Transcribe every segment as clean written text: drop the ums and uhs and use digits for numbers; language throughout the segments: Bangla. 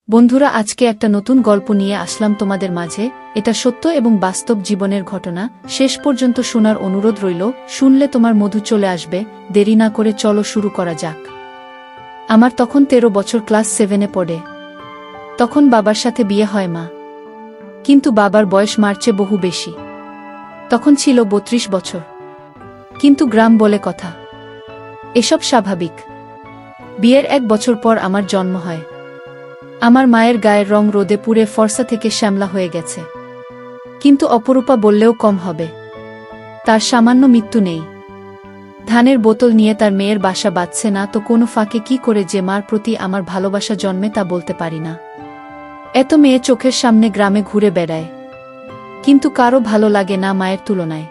বন্ধুরা, আজকে একটা নতুন গল্প নিয়ে আসলাম তোমাদের মাঝে। এটা সত্য এবং বাস্তব জীবনের ঘটনা। শেষ পর্যন্ত শোনার অনুরোধ রইল। শুনলে তোমার মধু চলে আসবে। দেরি না করে চলো শুরু করা যাক। আমার তখন 13 বছর, ক্লাস 7-এ পড়ে। তখন বাবার সাথে বিয়ে হয় মা, কিন্তু বাবার বয়স মার চেয়ে বহু বেশি। তখন ছিল 32 বছর। কিন্তু গ্রাম বলে কথা, এসব স্বাভাবিক। বিয়ের 1 বছর পর আমার জন্ম হয়। আমার মায়ের গায়ের রং রোদে পুড়ে ফর্সা থেকে শ্যামলা হয়ে গেছে, কিন্তু অপরূপা বললেও কম হবে। তার সামান্য মৃত্যু নেই। ধানের বোতল নিয়ে তার মেয়ের বাসা বাঁধছে না তো কোনো ফাঁকে কি করে যে মার প্রতি আমার ভালোবাসা জন্মে তা বলতে পারি না। এত মেয়ে চোখের সামনে গ্রামে ঘুরে বেড়ায়, কিন্তু কারো ভালো লাগে না মায়ের তুলনায়।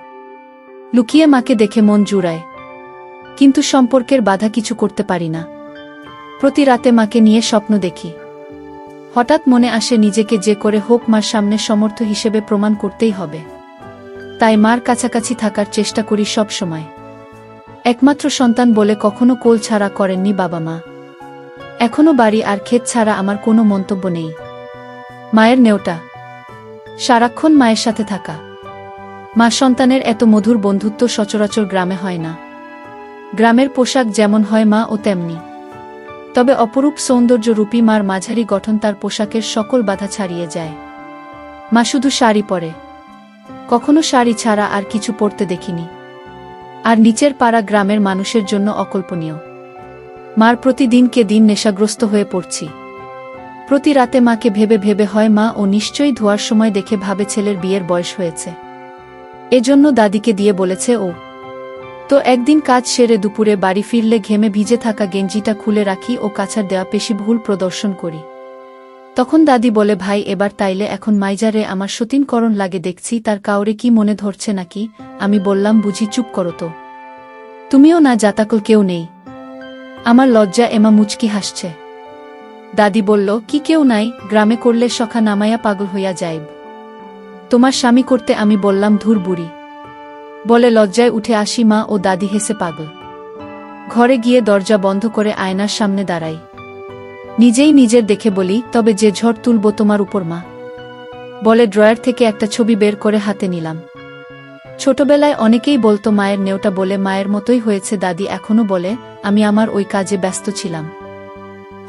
লুকিয়ে মাকে দেখে মন জুড়ায়, কিন্তু সম্পর্কের বাধা কিছু করতে পারি না। প্রতি রাতে মাকে নিয়ে স্বপ্ন দেখি। হঠাৎ মনে আসে নিজেকে যে করে হোক মার সামনে সমর্থ হিসেবে প্রমাণ করতেই হবে। তাই মার কাছাকাছি থাকার চেষ্টা করি সব সময়। একমাত্র সন্তান বলে কখনো কোল ছাড়া করেননি বাবা মা। এখনো বাড়ি আর ক্ষেত ছাড়া আমার কোনো মন্তব্য নেই। মায়ের নেওটা, সারাক্ষণ মায়ের সাথে থাকা। মা সন্তানের এত মধুর বন্ধুত্ব সচরাচর গ্রামে হয় না। গ্রামের পোশাক যেমন হয় মা ও তেমনি, তবে অপরূপ সৌন্দর্যরূপী মার মাঝারি গঠন তার পোশাকের সকল বাধা ছাড়িয়ে যায়। মা শুধু শাড়ি পরে, কখনো শাড়ি ছাড়া আর কিছু পরতে দেখিনি। আর নিচের পাড়া গ্রামের মানুষের জন্য অকল্পনীয়। মার প্রতিদিনকে দিন নেশাগ্রস্ত হয়ে পড়ছি। প্রতি রাতে মাকে ভেবে ভেবে হয় মা ও নিশ্চয়ই ধোয়ার সময় দেখে ভাবে ছেলের বিয়ের বয়স হয়েছে, এজন্য দাদিকে দিয়ে বলেছে ও। তো একদিন কাজ সেরে দুপুরে বাড়ি ফিরলে ঘেমে ভিজে থাকা গেঞ্জিটা খুলে রাখি ও কাছার দেওয়া পেশিবহুল প্রদর্শন করি। তখন দাদি বলে, ভাই এবার তাইলে এখন মাইজারে আমার সতীনকরণ লাগে দেখছি, তার কাউরে কি মনে ধরছে নাকি? আমি বললাম, বুঝি, চুপ করো তো, তুমিও না, জাতাকল কেউ নেই। আমার লজ্জা এমা মুচকি হাসছে। দাদি বলল, কি কেউ নাই? গ্রামে করলে সখা নামাইয়া পাগল হইয়া যাইব, তোমার স্বামী করতে। আমি বললাম, ধুর বুড়ি, বলে লজ্জায় উঠে আসি। মা ও দাদি হেসে পাগল। ঘরে গিয়ে দরজা বন্ধ করে আয়নার সামনে দাঁড়াই। নিজেই নিজের দেখে বলি, তবে যে ঝড় তুলব তোমার উপর মা। বলে ড্রয়ার থেকে একটা ছবি বের করে হাতে নিলাম। ছোটবেলায় অনেকেই বলতো মায়ের নেওটা বলে মায়ের মতোই হয়েছে। দাদি এখনো বলে। আমি আমার ওই কাজে ব্যস্ত ছিলাম।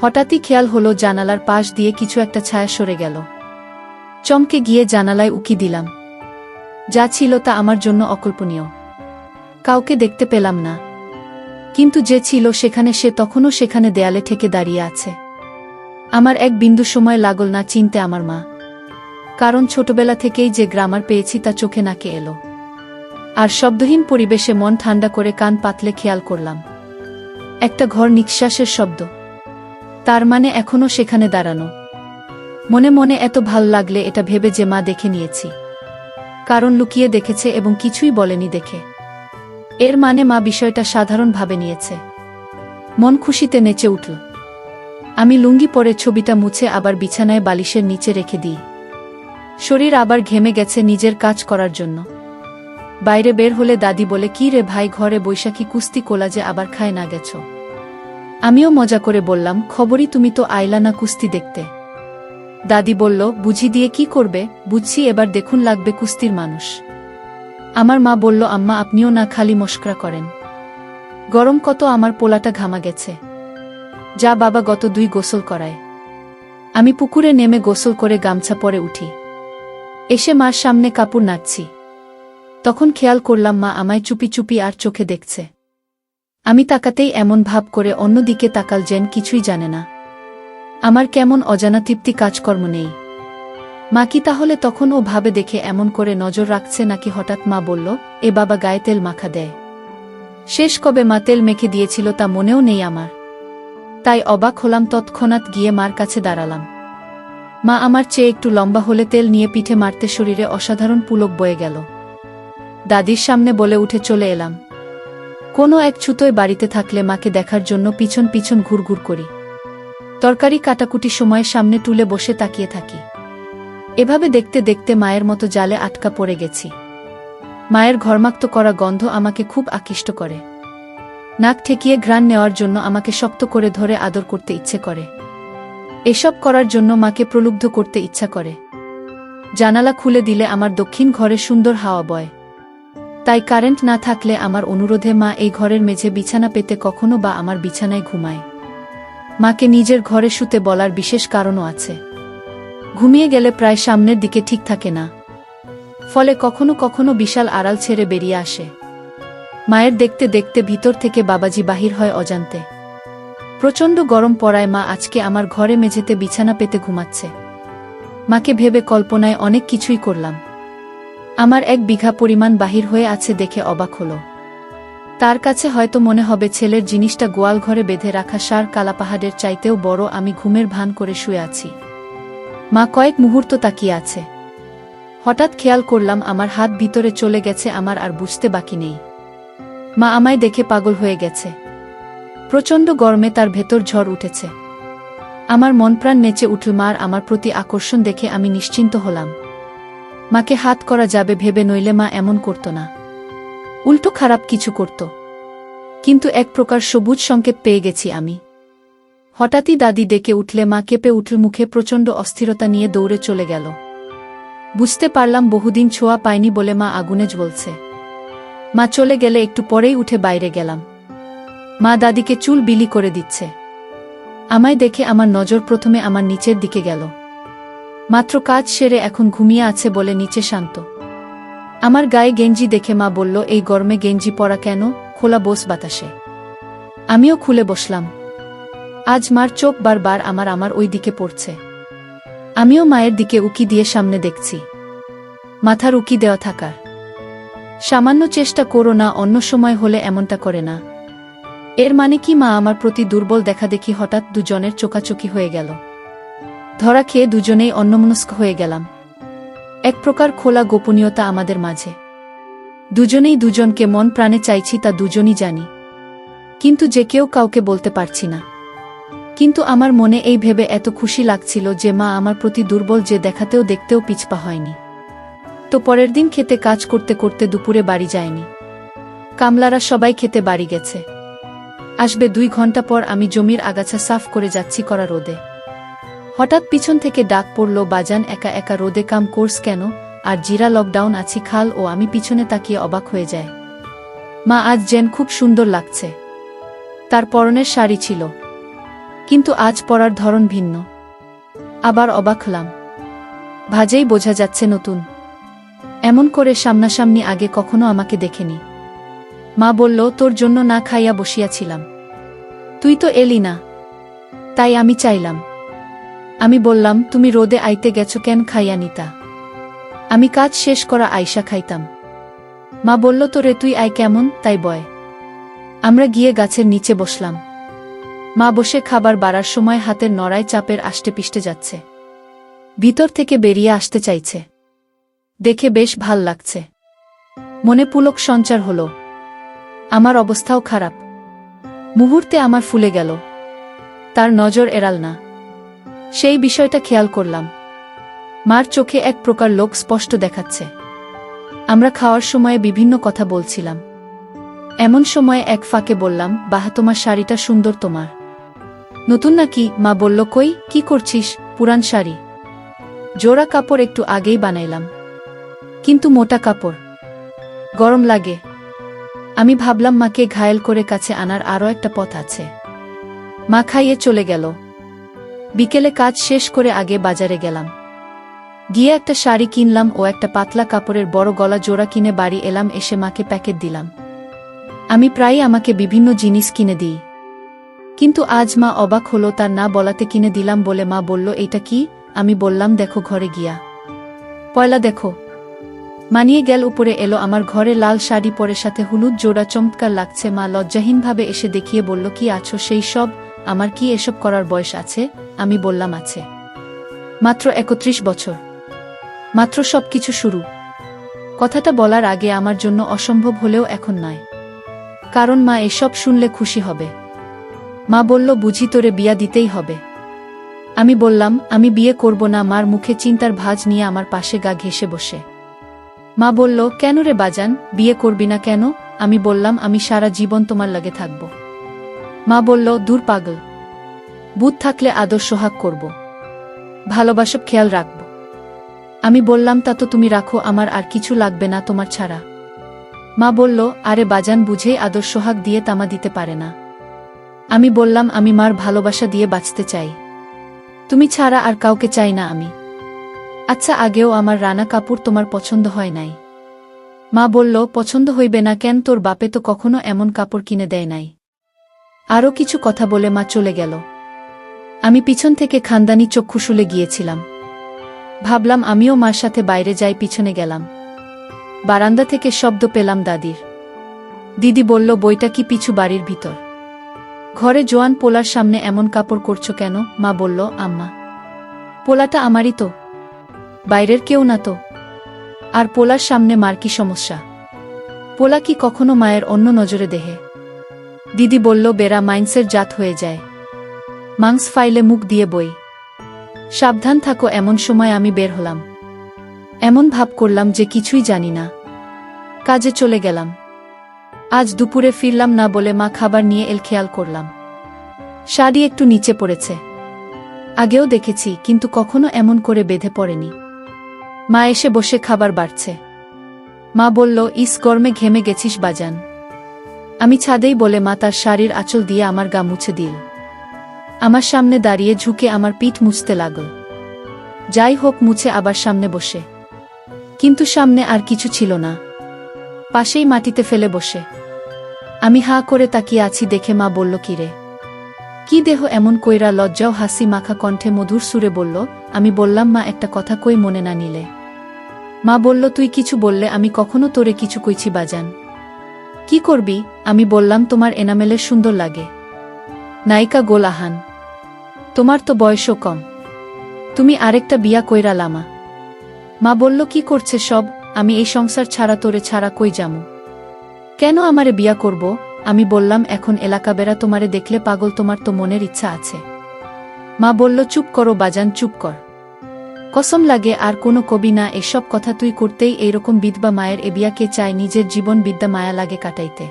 হঠাৎই খেয়াল হলো জানালার পাশ দিয়ে কিছু একটা ছায়া সরে গেল। চমকে গিয়ে জানালায় উকি দিলাম। যা ছিল তা আমার জন্য অকল্পনীয়। কাউকে দেখতে পেলাম না, কিন্তু যে ছিল সেখানে, সে তখনও সেখানে দেয়ালে ঠেকে দাঁড়িয়ে আছে। আমার এক বিন্দু সময় লাগল না চিনতে আমার মা, কারণ ছোটবেলা থেকেই যে গ্রামার পেয়েছি তা চোখে নাকে এলো। আর শব্দহীন পরিবেশে মন ঠান্ডা করে কান পাতলে খেয়াল করলাম একটা ঘর নিঃশ্বাসের শব্দ। তার মানে এখনো সেখানে দাঁড়ানো। মনে মনে এত ভাল লাগলে এটা ভেবে যে মা দেখে নিয়েছি, কারণ লুকিয়ে দেখেছে এবং কিছুই বলেনি দেখে। এর মানে মা বিষয়টা সাধারণভাবে নিয়েছে। মন খুশিতে নেচে উঠল। আমি লুঙ্গি পরে ছবিটা মুছে আবার বিছানায় বালিশের নিচে রেখে দিই। শরীর আবার ঘেমে গেছে নিজের কাজ করার জন্য। বাইরে বের হলে দাদি বলে, কি রে ভাই, ঘরে বৈশাখী কুস্তি কোলাজে আবার খায় না গেছ? আমিও মজা করে বললাম, খবরই, তুমি তো আইলা না কুস্তি দেখতে। দাদি বলল, বুঝি দিয়ে কি করবে? বুঝছি, এবার দেখুন লাগবে কুস্তির মানুষ। আমার মা বলল, আম্মা আপনিও না খালি মস্করা করেন। গরম কত, আমার পোলাটা ঘামা গেছে। যা বাবা, গত 2 গোসল করায়। আমি পুকুরে নেমে গোসল করে গামছা পরে উঠি। এসে মার সামনে কাপড় নাড়ছি। তখন খেয়াল করলাম মা আমায় চুপি চুপি আর চোখে দেখছে। আমি তাকাতেই এমন ভাব করে অন্যদিকে তাকাল যেন কিছুই জানে না। আমার কেমন অজানা তৃপ্তি, কাজকর্ম নেই। মা কি তাহলে তখন ও ভাবে দেখে এমন করে নজর রাখছে নাকি? হঠাৎ মা বলল, এ বাবা গায়ে তেল মাখা দেয়। শেষ কবে মা তেল মেখে দিয়েছিল তা মনেও নেই আমার। তাই অবাক হলাম। তৎক্ষণাৎ গিয়ে মার কাছে দাঁড়ালাম। মা আমার চেয়ে একটু লম্বা হলে তেল নিয়ে পিঠে মারতে শরীরে অসাধারণ পুলক বয়ে গেল। দাদির সামনে বলে উঠে চলে এলাম। কোনো এক ছুতোয় বাড়িতে থাকলে মাকে দেখার জন্য পিছন পিছন ঘুরঘুর করি। তরকারি কাটাকুটি সময় সামনে টুলে বসে তাকিয়ে থাকি। এভাবে দেখতে দেখতে মায়ের মতো জালে আটকা পড়ে গেছি। মায়ের ঘর্মাক্ত করা গন্ধ আমাকে খুব আকৃষ্ট করে। নাক ঠেকিয়ে ঘ্রাণ নেওয়ার জন্য আমাকে শক্ত করে ধরে আদর করতে ইচ্ছে করে। এসব করার জন্য মাকে প্রলুব্ধ করতে ইচ্ছা করে। জানালা খুলে দিলে আমার দক্ষিণ ঘরে সুন্দর হাওয়া বয়। তাই কারেন্ট না থাকলে আমার অনুরোধে মা এই ঘরের মেঝে বিছানা পেতে কখনো বা আমার বিছানায় ঘুমায়। মাকে নিজের ঘরে শুতে বলার বিশেষ কারণও আছে। ঘুমিয়ে গেলে প্রায় সামনের দিকে ঠিক থাকে না, ফলে কখনো কখনো বিশাল আড়াল ছেড়ে বেরিয়ে আসে। মায়ের দেখতে দেখতে ভিতর থেকে বাবাজি বাহির হয় অজান্তে। প্রচণ্ড গরম পড়ায় মা আজকে আমার ঘরে মেঝেতে বিছানা পেতে ঘুমাচ্ছে। মাকে ভেবে কল্পনায় অনেক কিছুই করলাম। আমার 1 বিঘা পরিমাণ বাহির হয়ে আছে দেখে অবাক হলো। তার কাছে হয়তো মনে হবে ছেলের জিনিসটা গোয়াল ঘরে বেঁধে রাখা সার কালাপাহাড়ের চাইতেও বড়। আমি ঘুমের ভান করে শুয়ে আছি। মা কয়েক মুহূর্ত তাকিয়ে আছে। হঠাৎ খেয়াল করলাম আমার হাত ভিতরে চলে গেছে, আমার আর বুঝতে বাকি নেই। মা আমায় দেখে পাগল হয়ে গেছে। প্রচণ্ড গরমে তার ভেতর ঝড় উঠেছে। আমার মন প্রাণ নেচে উঠল। মার আমার প্রতি আকর্ষণ দেখে আমি নিশ্চিন্ত হলাম। মাকে হাত করা যাবে ভেবে, নইলে মা এমন করত না, উল্টো খারাপ কিছু করত। কিন্তু এক প্রকার সবুজ সংকেত পেয়ে গেছি আমি। হঠাৎই দাদি ডেকে উঠলে মা কেঁপে উঠল, মুখে প্রচণ্ড অস্থিরতা নিয়ে দৌড়ে চলে গেল। বুঝতে পারলাম বহুদিন ছোঁয়া পায়নি বলে মা আগুনে জ্বলছে। মা চলে গেলে একটু পরেই উঠে বাইরে গেলাম। মা দাদিকে চুল বিলি করে দিচ্ছে। আমায় দেখে আমার নজর প্রথমে আমার নিচের দিকে গেল। মাত্র কাজ সেরে এখন ঘুমিয়ে আছে বলে নিচে শান্ত। আমার গায়ে গেঞ্জি দেখে মা বলল, এই গরমে গেঞ্জি পরা কেন? খোলা বোস বাতাসে। আমিও খুলে বসলাম। আজ মার চোখ বারবার আমার ওই দিকে পড়ছে। আমিও মায়ের দিকে উকি দিয়ে সামনে দেখছি। মাথার উকি দেওয়া থাকার সামান্য চেষ্টা করো না, অন্য সময় হলে এমনটা করে না। এর মানে কি মা আমার প্রতি দুর্বল দেখাদেখি? হঠাৎ দুজনের চোখাচোখি হয়ে গেল। ধরা খেয়ে দুজনেই অন্যমনস্ক হয়ে গেলাম। এক প্রকার খোলা গোপনীয়তা আমাদের মাঝে। দুজনেই দুজনকে মন প্রাণে চাইছি, তা দুজনই জানি, কিন্তু যে কেউ কাউকে বলতে পারছি না। কিন্তু আমার মনে এই ভেবে এত খুশি লাগছিল যে মা আমার প্রতি দুর্বল যে দেখাতেও দেখতেও পিছপা হয়নি। তো পরের দিন খেতে কাজ করতে করতে দুপুরে বাড়ি যায়নি। কামলারা সবাই খেতে বাড়ি গেছে। আসবে 2 ঘন্টা পর। আমি জমির আগাছা সাফ করে যাচ্ছি করা রোদে। হঠাৎ পিছন থেকে ডাক পড়ল, বাজান একা একা রোদে কাম কোর্স কেন? আর জিরা লকডাউন আছি খাল। ও আমি পিছনে তাকিয়ে অবাক হয়ে যায়। মা আজ যেন খুব সুন্দর লাগছে। তার পরনের শাড়ি ছিল, কিন্তু আজ পরার ধরন ভিন্ন। আবার অবাক হলাম। ভাজেই বোঝা যাচ্ছে নতুন। এমন করে সামনাসামনি আগে কখনো আমাকে দেখেনি। মা বলল, তোর জন্য না খাইয়া বসিয়াছিলাম, তুই তো এলি না, তাই আমি চাইলাম। আমি বললাম, তুমি রোদে আইতে গেছো কেন? খাইয়া নিতা, আমি কাজ শেষ করা আইসা খাইতাম। মা বলল, তোরে তুই আয় কেমন তাই বয়। আমরা গিয়ে গাছের নিচে বসলাম। মা বসে খাবার বাড়ার সময় হাতের নড়ায় চাপের আষ্টে পিষ্টে যাচ্ছে। ভিতর থেকে বেরিয়ে আসতে চাইছে। দেখে বেশ ভাল লাগছে। মনে পুলক সঞ্চার হলো। আমার অবস্থাও খারাপ। মুহূর্তে আমার ফুলে গেল। তার নজর এড়াল না। সেই বিষয়টা খেয়াল করলাম। মার চোখে এক প্রকার লোক স্পষ্ট দেখাচ্ছে। আমরা খাওয়ার সময়ে বিভিন্ন কথা বলছিলাম। এমন সময় এক ফাঁকে বললাম, বাহ, তোমার শাড়িটা সুন্দর। তোমার নতুন নাকি? মা বলল, কই, কি করছিস? পুরান শাড়ি, জোড়া কাপড় একটু আগেই বানাইলাম, কিন্তু মোটা কাপড়, গরম লাগে। আমি ভাবলাম মাকে ঘায়েল করে কাছে আনার আরও একটা পথ আছে। মা খাইয়ে চলে গেল। বিকেলে কাজ শেষ করে আগে বাজারে গেলাম। গিয়ে একটা শাড়ি কিনলাম ও একটা পাতলা কাপড়ের বড় গলা জোড়া কিনে বাড়ি এলাম। এসে মাকে প্যাকেট দিলাম। আমি প্রায়ই আমাকে বিভিন্ন জিনিস কিনে দিই, কিন্তু আজ মা অবাক হলো তার না বলাতে কিনে দিলাম বলে। মা বলল, এইটা কি? আমি বললাম, দেখো ঘরে গিয়া পয়লা দেখো। মানিয়ে গেল। উপরে এলো আমার ঘরে লাল শাড়ি পরে সাথে হলুদ জোড়া, চমৎকার লাগছে। মা লজ্জাহীনভাবে এসে দেখিয়ে বলল, কি আছো সেই সব? আমার কি এসব করার বয়স আছে? আমি বললাম, আছে, মাত্র 31 বছর, মাত্র সবকিছু শুরু। কথাটা বলার আগে আমার জন্য অসম্ভব হলেও এখন নয়, কারণ মা এসব শুনলে খুশি হবে। মা বলল, বুঝি তোরে বিয়া দিতেই হবে। আমি বললাম, আমি বিয়ে করব না। মার মুখে চিন্তার ভাঁজ নিয়ে আমার পাশে গা ঘেঁষে বসে। মা বলল, কেন রে বাজান, বিয়ে করবি না কেন? আমি বললাম, আমি সারা জীবন তোমার লাগে থাকব। মা বলল, দূর পাগল, বুধ থাকলে আদর সোহাগ করব, ভালোবাসব, খেয়াল রাখব। আমি বললাম তা তো তুমি রাখো, আমার আর কিছু লাগবে না তোমার ছাড়া। মা বলল, আরে বাজান বুঝেই আদর সোহাগ দিয়ে তামা দিতে পারে না। আমি বললাম, আমি মার ভালোবাসা দিয়ে বাঁচতে চাই, তুমি ছাড়া আর কাউকে চাই না আমি। আচ্ছা, আগেও আমার রানা কাপড় তোমার পছন্দ হয় নাই? মা বলল, পছন্দ হইবে না কেন, তোর বাপে তো কখনো এমন কাপড় কিনে দেয় নাই। আরও কিছু কথা বলে মা চলে গেল। আমি পিছন থেকে খানদানি চক্ষু শুলে গিয়েছিলাম। ভাবলাম আমিও মার সাথে বাইরে যাই, পিছনে গেলাম। বারান্দা থেকে শব্দ পেলাম দাদির। দিদি বলল, বইটা কি পিছু বাড়ির ভিতর? ঘরে জোয়ান পোলার সামনে এমন কাপড় করছো কেন? মা বলল, আম্মা, পোলাটা আমারই তো, বাইরের কেউ না তো। আর পোলার সামনে মার কি সমস্যা? পোলা কি কখনো মায়ের অন্য নজরে দেহে? দিদি বলল, বেড়া মাইন্সের জাত হয়ে যায়, মাংস ফাইলে মুখ দিয়ে বই। সাবধান থাকো। এমন সময় আমি বের হলাম। এমন ভাব করলাম যে কিছুই জানি না। কাজে চলে গেলাম। আজ দুপুরে ফিরলাম না বলে মা খাবার নিয়ে এল, খেয়াল করলাম শাড়ি একটু নিচে পড়েছে। আগেও দেখেছি, কিন্তু কখনো এমন করে বেঁধে পড়েনি। মা এসে বসে খাবার বাড়ছে। মা বলল, ইস গরমে ঘেমে গেছিস বাজান। আমি ছাদেই বলে মা তার শাড়ির আঁচল দিয়ে আমার গা মুছে দিল। আমার সামনে দাঁড়িয়ে ঝুঁকে আমার পিঠ মুছতে লাগল। যাই হোক, মুছে আবার সামনে বসে। কিন্তু সামনে আর কিছু ছিল না, পাশেই মাটিতে ফেলে বসে। আমি হাঁ করে তাকিয়ে আছি দেখে মা বলল, কিরে, কি দেহ এমন কইরা? লজ্জাও হাসি মাখা কণ্ঠে মধুর সুরে বলল। আমি বললাম, মা একটা কথা কই, মনে না নিলে? মা বলল, তুই কিছু বললে আমি কখনো তোরে কিছু কইছি বাজান? কি করবি? আমি বললাম, তোমার এনামেলের সুন্দর লাগে, নায়িকা গোল আহান। তোমার তো বয়সও কম, তুমি আরেকটা বিয়া কইরা লামা। মা বলল, কি করছে সব? আমি এই সংসার ছাড়া তোরে ছাড়া কই যামু? কেন আমারে বিয়া করব? আমি বললাম, এখন এলাকা বেড়া, তোমারে দেখলে পাগল, তোমার তো মনের ইচ্ছা আছে। মা বলল, চুপ করো বাজান, চুপ কর, কসম লাগে আর কোনো কবি না। এসব কথা তুই করতেই এইরকম বিধবা মায়ের এ বিয়া কে চায় নিজের জীবন বিদ্যা মায়া লাগে কাটাইতে?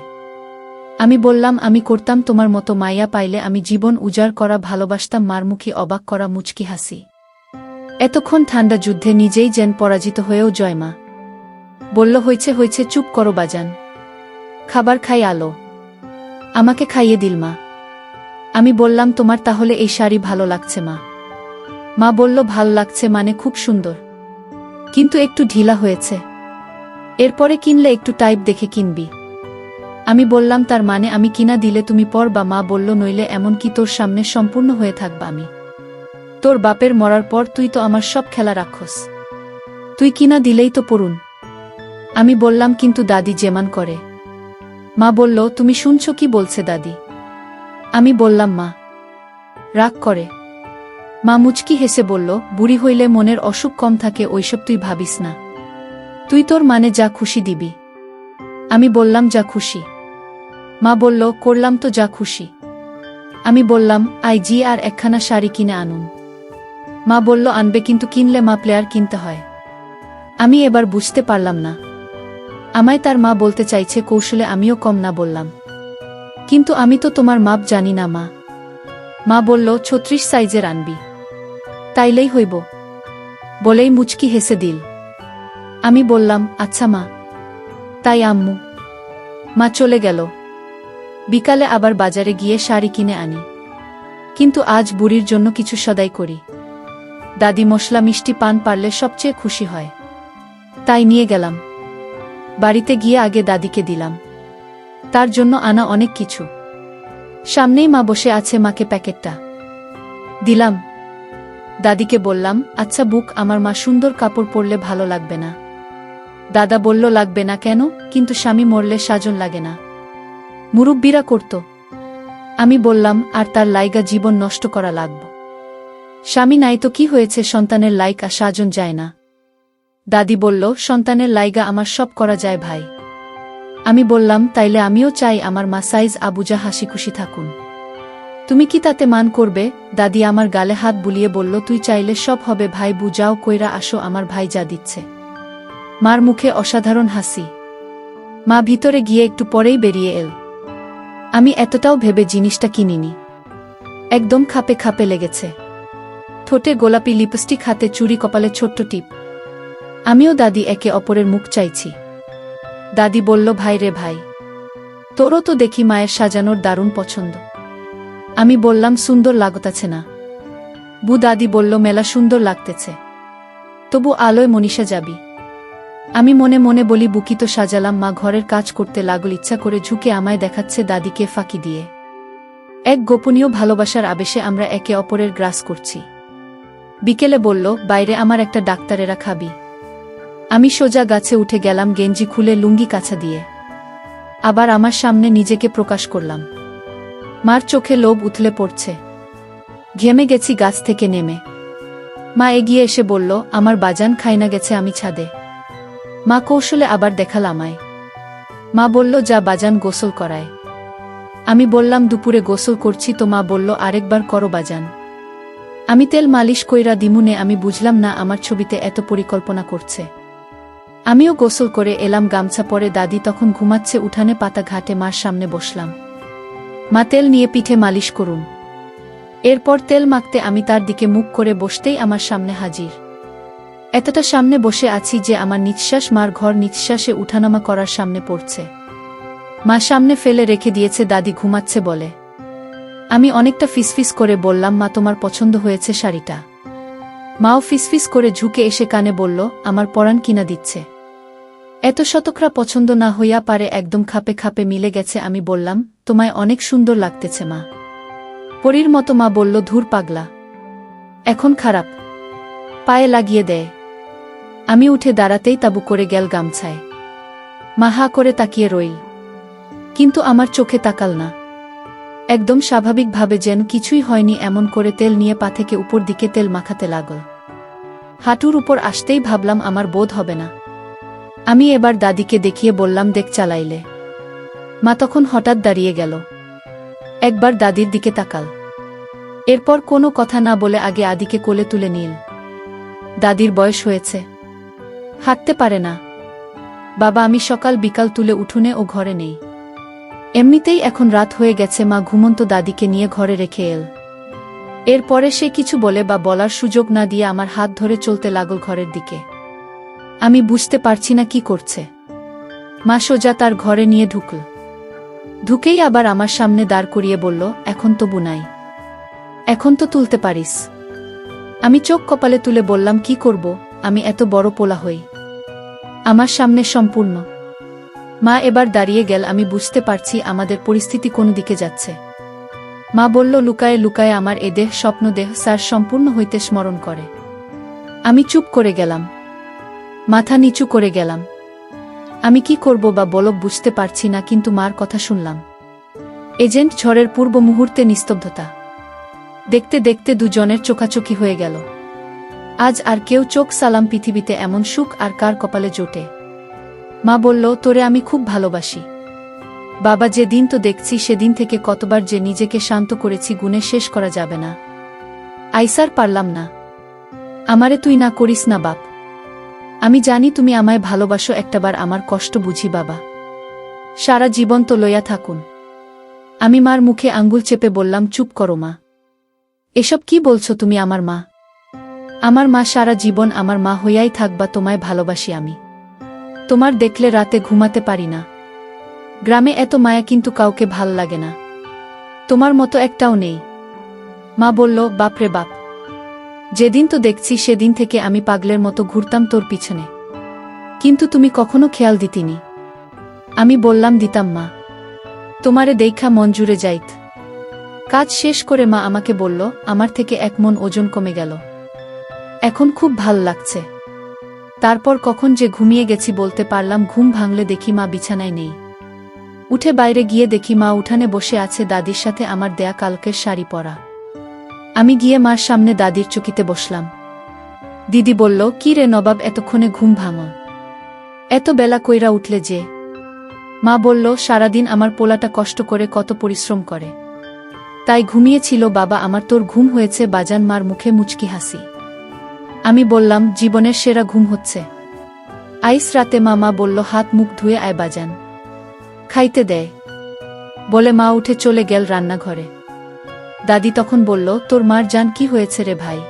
আমি বললাম, আমি করতাম তোমার মতো মাইয়া পাইলে আমি জীবন উজাড় করা ভালোবাসতাম। মার মুখে অবাক করা মুচকি হাসি। এতক্ষণ ঠান্ডা যুদ্ধে নিজেই যেন পরাজিত হয়েও জয়। মা বলল, হইছে হইছে, চুপ করো বাজান, খাবার খাই আলো। আমাকে খাইয়ে দিল মা। আমি বললাম, তোমার তাহলে এই শাড়ি ভালো লাগছে মা? মা বলল, ভাল লাগছে মানে খুব সুন্দর, কিন্তু একটু ঢিলা হয়েছে, এরপরে কিনলে একটু টাইপ দেখে কিনবি। আমি বললাম, তার মানে আমি কিনা দিলে তুমি পরবা? মা বলল, নইলে এমন কি তোর সামনে সম্পূর্ণ হয়ে থাকবা আমি? তোর বাপের মরার পর তুই তো আমার সব খেলা রাখস, তুই কিনা দিলেই তো পড়ুন। আমি বললাম, কিন্তু দাদি যেমান করে। মা বলল, তুমি শুনছো কি বলছে দাদি? আমি বললাম, মা রাগ করে। মা মুচকি হেসে বলল, বুড়ি হইলে মনের অসুখ কম থাকে, ওইসব তুই ভাবিস না, তুই তোর মানে যা খুশি দিবি। আমি বললাম, যা খুশি। মা বলল, করলাম তো যা খুশি। আমি বললাম, আইজি আর একখানা শাড়ি কিনে আনুন। মা বলল, আনবে, কিন্তু কিনলে মা প্লেয়ার কিনতে হয়। আমি এবার বুঝতে পারলাম না, আমায় তার মা বলতে চাইছে কৌশলে আমিও কম না বললাম, কিন্তু আমি তো তোমার মাপ জানি না মা। মা বলল, 36 সাইজের আনবি, তাইলেই হইব, বলেই মুচকি হেসে দিল। আমি বললাম, আচ্ছা মা, তাই আম্মু। মা চলে গেল। বিকালে আবার বাজারে গিয়ে শাড়ি কিনে আনি, কিন্তু আজ বুড়ির জন্য কিছু সদাই করি। দাদি মশলা মিষ্টি পান পারলে সবচেয়ে খুশি হয়, তাই নিয়ে গেলাম। বাড়িতে গিয়ে আগে দাদিকে দিলাম, তার জন্য আনা অনেক কিছু। সামনেই মা বসে আছে, মাকে প্যাকেটটা দিলাম। দাদিকে বললাম, আচ্ছা বুক, আমার মা সুন্দর কাপড় পরলে ভালো লাগবে না? দাদা বলল, লাগবে না কেন? কিন্তু স্বামী মরলে সাজন লাগে না, মুরব্বিরা করত। আমি বললাম, আর তার লাইগা জীবন নষ্ট করা লাগব? স্বামী নাই তো কি হয়েছে, সন্তানের লাইগা সাজন যায় না? দাদি বলল, সন্তানের লাইগা আমার সব করা যায় ভাই। আমি বললাম, তাইলে আমিও চাই আমার মা সাইজ আবুজা হাসি খুশি থাকুন, তুমি কি তাতে মান করবে? দাদি আমার গালে হাত বুলিয়ে বলল, তুই চাইলে সব হবে ভাই, বুঝাও কইরা আসো, আমার ভাই যা দিচ্ছে। মার মুখে অসাধারণ হাসি। মা ভিতরে গিয়ে একটু পরেই বেরিয়ে এল। আমি এতটাও ভেবে জিনিসটা কিনিনি। একদম খাপে খাপে লেগেছে। ঠোঁটে গোলাপি লিপস্টিক, হাতে চুড়ি, কপালে ছোট্ট টিপ। আমিও দাদি একে অপরের মুখ চাইছি। দাদি বলল, ভাই রে ভাই, তোরও তো দেখি মায়ের সাজানোর দারুণ পছন্দ। আমি বললাম, সুন্দর লাগতাছে না? দাদি বলল, মেলা সুন্দর লাগতেছে, তবু আলোয় মনীষা যাবি। আমি মনে মনে বলি, বুকি তো সাজালাম। মা ঘরের কাজ করতে লাগল, ইচ্ছা করে ঝুঁকে আমায় দেখাচ্ছে দাদিকে ফাঁকি দিয়ে। এক গোপনীয় ভালোবাসার আবেশে আমরা একে অপরের গ্রাস করছি। বিকেলে বলল, বাইরে আমার একটা ডাক্তারেরা খাবি? আমি সোজা গাছে উঠে গেলাম, গেঞ্জি খুলে লুঙ্গি কাছা দিয়ে। আবার আমার সামনে নিজেকে প্রকাশ করলাম। মার চোখে লোভ উথলে পড়ছে। ঘেমে গেছি গাছ থেকে নেমে। মা এগিয়ে এসে বলল, আমার বাজান খাইনা গেছে আমি ছাদে। মা কৌশলে আবার দেখাল আমায়। মা বলল, যা বাজান গোসল করায়। আমি বললাম, দুপুরে গোসল করছি তো। মা বলল, আরেকবার করো বাজান। আমি তেল মালিশ কইরা দিমুনে। আমি বুঝলাম না আমার ছবিতে এত পরিকল্পনা করছে। আমিও গোসল করে এলাম, গামছা পরে। দাদি তখন ঘুমাচ্ছে উঠানে পাতা ঘাটে। মার সামনে বসলাম। মা তেল নিয়ে পিঠে মালিশ করুন। এরপর তেল মাখতে আমি তার দিকে মুখ করে বসতেই আমার সামনে হাজির। এতটা সামনে বসে আছি যে আমার নিঃশ্বাস মার ঘর নিঃশ্বাসে উঠানামা করার সামনে পড়ছে। মা সামনে ফেলে রেখে দিয়েছে দাদি ঘুমাচ্ছে বলে। আমি অনেকটা ফিসফিস করে বললাম, মা তোমার পছন্দ হয়েছে শাড়িটা? মাও ফিসফিস করে ঝুঁকে এসে কানে বলল, আমার পরাণ কিনা দিচ্ছে। এত শতকরা পছন্দ না হইয়া পারে, একদম খাপে খাপে মিলে গেছে। আমি বললাম, তোমায় অনেক সুন্দর লাগতেছে মা, পরীর মতো। মা বলল, ধুর পাগলা, এখন খারাপ। পায়ে লাগিয়ে দেয়। আমি উঠে দাঁড়াতেই তাবু করে গেল গামছায়। মা হা করে তাকিয়ে রইল, কিন্তু আমার চোখে তাকাল না। একদম স্বাভাবিকভাবে যেন কিছুই হয়নি এমন করে তেল নিয়ে পা থেকে উপর দিকে তেল মাখাতে লাগল। হাঁটুর উপর আসতেই ভাবলাম আমার বোধ হবে না। আমি এবার দাদিকে দেখিয়ে বললাম, দেখ চালাইলে। মা তখন হঠাৎ দাঁড়িয়ে গেল, একবার দাদির দিকে তাকাল। এরপর কোনো কথা না বলে আগে আদিকে কোলে তুলে নিল। দাদির বয়স হয়েছে, হাঁটতে পারে না। বাবা আমি সকাল বিকাল তুলে উঠোনে ও ঘরে নেই। এমনিতেই এখন রাত হয়ে গেছে। মা ঘুমন্ত দাদিকে নিয়ে ঘরে রেখে এল। এরপরে সে কিছু বলে বা বলার সুযোগ না দিয়ে আমার হাত ধরে চলতে লাগল ঘরের দিকে। আমি বুঝতে পারছি না কি করছে। মা সোজা তার ঘরে নিয়ে ঢুকল। ঢুকেই আবার আমার সামনে দাঁড় করিয়ে বলল, এখন তবু নাই, এখন তো তুলতে পারিস। আমি চোখ কপালে তুলে বললাম, কি করব, আমি এত বড় পোলা হই? আমার সামনে সম্পূর্ণ। মা এবার দাঁড়িয়ে গেল। আমি বুঝতে পারছি আমাদের পরিস্থিতি কোন দিকে যাচ্ছে। মা বলল, লুকায়ে লুকায়ে আমার এ দেহ স্বপ্ন দেহ স্যার সম্পূর্ণ হইতে স্মরণ করে। আমি চুপ করে গেলাম, মাথা নিচু করে গেলাম। আমি কি করব বা বলব বুঝতে পারছি না, কিন্তু মার কথা শুনলাম। এজেন্ট ঝড়ের পূর্ব মুহূর্তে নিস্তব্ধতা। দেখতে দেখতে দুজনের চোখাচোখি হয়ে গেল। আজ আর কেউ চোখ সালাম। পৃথিবীতে এমন সুখ আর কার কপালে জোটে? মা বলল, তোরে আমি খুব ভালোবাসি। বাবা যেদিন তো দেখছি সেদিন থেকে কতবার যে নিজেকে শান্ত করেছি গুণে শেষ করা যাবে না। আইসার পারলাম না। আমারে তুই না করিস না বাপ। আমি জানি তুমি আমায় ভালোবাসো, একটাবার আমার কষ্ট বুঝি বাবা। সারা জীবন তো লইয়া থাকুন। আমি মার মুখে আঙ্গুল চেপে বললাম, চুপ করো মা। এসব কি বলছো তুমি? আমার মা, আমার মা সারা জীবন আমার মা হইয়াই থাকবা। তোমায় ভালোবাসি আমি। তোমার দেখলে রাতে ঘুমাতে পারি না। গ্রামে এত মায়া, কিন্তু কাউকে ভাল লাগে না। তোমার মতো একটাও নেই। মা বলল, বাপরে বাপ, যেদিন তো দেখছি সেদিন থেকে আমি পাগলের মতো ঘুরতাম তোর পিছনে, কিন্তু তুমি কখনো খেয়াল দিতিনি। আমি বললাম, দিতাম মা, তোমারে দেইখা মন জুড়ে যাইত। কাজ শেষ করে মা আমাকে বলল, আমার থেকে 1 মণ ওজন কমে গেল, এখন খুব ভাল লাগছে। তারপর কখন যে ঘুমিয়ে গেছি বলতে পারলাম। ঘুম ভাঙলে দেখি মা বিছানায় নেই। উঠে বাইরে গিয়ে দেখি মা উঠানে বসে আছে, দাদির সাথে আমার দেয়া কালকের শাড়ি পরা। আমি গিয়ে মার সামনে দাদির চকিতে বসলাম। দিদি বলল, কি রে নবাব, এতক্ষণে ঘুম ভাঙল? এত বেলা কইরা উঠলে যে? মা বলল, সারাদিন আমার পোলাটা কষ্ট করে কত পরিশ্রম করে, তাই ঘুমিয়েছিল বাবা আমার। তোর ঘুম হয়েছে বাজান? মার মুখে মুচকি হাসি। আমি বললাম, জীবনের সেরা ঘুম হচ্ছে আইস রাতে। মা বলল, হাত মুখ ধুয়ে আয় বাজান, খাইতে দেয়। বলে মা উঠে চলে গেল রান্নাঘরে। দাদি তখন বলল, তোর মার জান কি হয়েছে রে ভাই?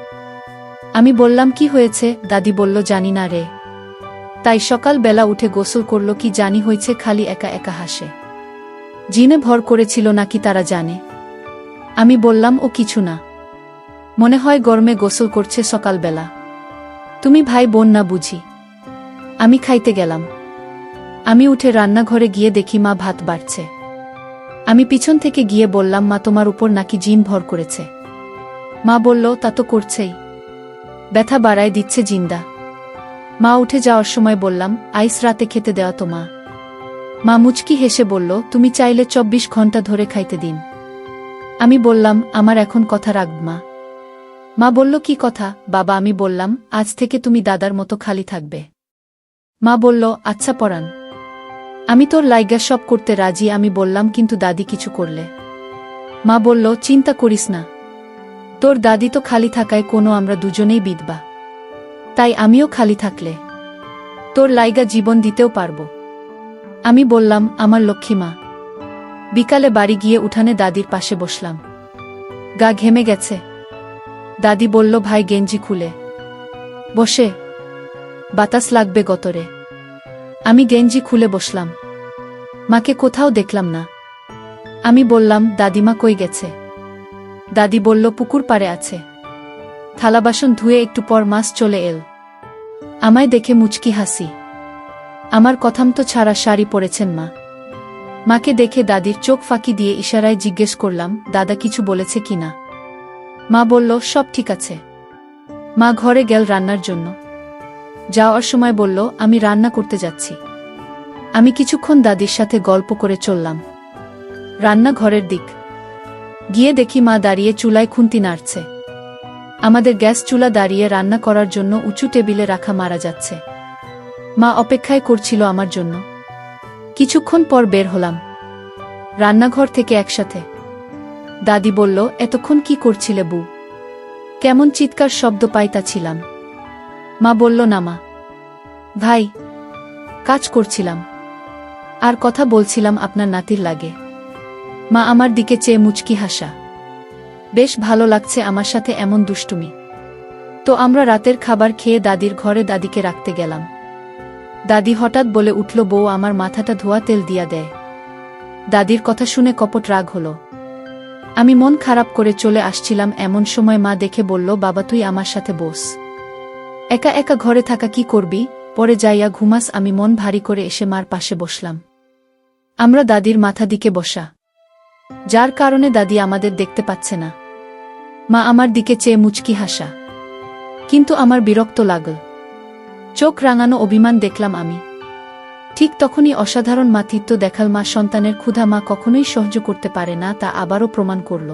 আমি বললাম, কি হয়েছে? দাদি বলল, জানি না রে। তাই সকাল বেলা উঠে গোসল করল, কি জানি হয়েছে, খালি একা একা হাসে। জিনে ভর করেছিল নাকি তারা জানে। আমি বললাম, ও কিছু না, মনে হয় গরমে গোসল করছে সকালবেলা। তুমি ভাই বোন না বুঝি? আমি খাইতে গেলাম। আমি উঠে রান্নাঘরে গিয়ে দেখি মা ভাত বাড়ছে। আমি পিছন থেকে গিয়ে বললাম, মা তোমার উপর নাকি জিন ভর করেছে। মা বলল, তা তো করছেই, ব্যথা বাড়ায় দিচ্ছে জিন্দা। মা উঠে যাওয়ার সময় বললাম, আইস রাতে খেতে দেওয়া তো মা। মা মুচকি হেসে বলল, তুমি চাইলে 24 ঘন্টা ধরে খাইতে দিন। আমি বললাম, আমার এখন কথা রাখব মা। মা বলল, কি কথা বাবা? আমি বললাম, আজ থেকে তুমি দাদার মতো খালি থাকবে। মা বলল, আচ্ছা পরান, আমি তোর লাইগা সব করতে রাজি। আমি বললাম, কিন্তু দাদি কিছু করলে? মা বলল, চিন্তা করিস না, তোর দাদি তো খালি থাকায় কোনো আমরা দুজনেই বিধবা, তাই আমিও খালি থাকলে তোর লাইগা জীবন দিতেও পারব। আমি বললাম, আমার লক্ষ্মী মা। বিকালে বাড়ি গিয়ে উঠানে দাদির পাশে বসলাম। গা ঘেমে গেছে। দাদি বলল, ভাই গেঞ্জি খুলে বসে, বাতাস লাগবে গতরে। আমি গেঞ্জি খুলে বসলাম। মাকে কোথাও দেখলাম না। আমি বললাম, দাদিমা কই গেছে? দাদি বলল, পুকুর পাড়ে আছে। থালা বাসন ধুয়ে একটু পর মাছ চলে এল। আমায় দেখে মুচকি হাসি। আমার কথাম তো ছাড়া শাড়ি পরেছেন মা। মাকে দেখে দাদির চোখ ফাঁকি দিয়ে ইশারায় জিজ্ঞেস করলাম, দাদা কিছু বলেছে কিনা? মা বলল, সব ঠিক আছে। মা ঘরে গেল রান্নার জন্য। যাওয়ার সময় বলল, আমি রান্না করতে যাচ্ছি। আমি কিছুক্ষণ দাদির সাথে গল্প করে চললাম রান্নাঘরের দিক। গিয়ে দেখি মা দাঁড়িয়ে চুলায় খুন্তি নাড়ছে। আমাদের গ্যাস চুলা দাঁড়িয়ে রান্না করার জন্য উঁচু টেবিলে রাখা মারা যাচ্ছে। মা অপেক্ষায় করছিল আমার জন্য। কিছুক্ষণ পর বের হলাম রান্নাঘর থেকে একসাথে। দাদি বলল, এতক্ষণ কি করছিলে বউ? কেমন চিৎকার শব্দ পাইতাছিলাম। মা বলল, না মা ভাই, কাজ করছিলাম আর কথা বলছিলাম আপনার নাতির লাগে। মা আমার দিকে চেয়ে মুচকি হাসা। বেশ ভালো লাগছে আমার সাথে এমন দুষ্টুমি। তো আমরা রাতের খাবার খেয়ে দাদির ঘরে দাদিকে রাখতে গেলাম। দাদি হঠাৎ বলে উঠল, বউ আমার মাথাটা ধোয়া তেল দিয়া দেয়। দাদির কথা শুনে কপট রাগ হলো। আমি মন খারাপ করে চলে আসছিলাম, এমন সময় মা দেখে বলল, বাবা তুই আমার সাথে বস। একা একা ঘরে থাকা কি করবি, পরে যাইয়া ঘুমাস। আমি মন ভারী করে এসে মার পাশে বসলাম। আমরা দাদির মাথা দিকে বসা, যার কারণে দাদি আমাদের দেখতে পাচ্ছে না। মা আমার দিকে চেয়ে মুচকি হাসা, কিন্তু আমার বিরক্ত লাগল। চোখ রাঙানো অভিমান দেখলাম আমি। ঠিক তখনই অসাধারণ মাতৃত্ব দেখাল মা। সন্তানের ক্ষুধা মা কখনোই সহ্য করতে পারে না, তা আবারও প্রমাণ করল।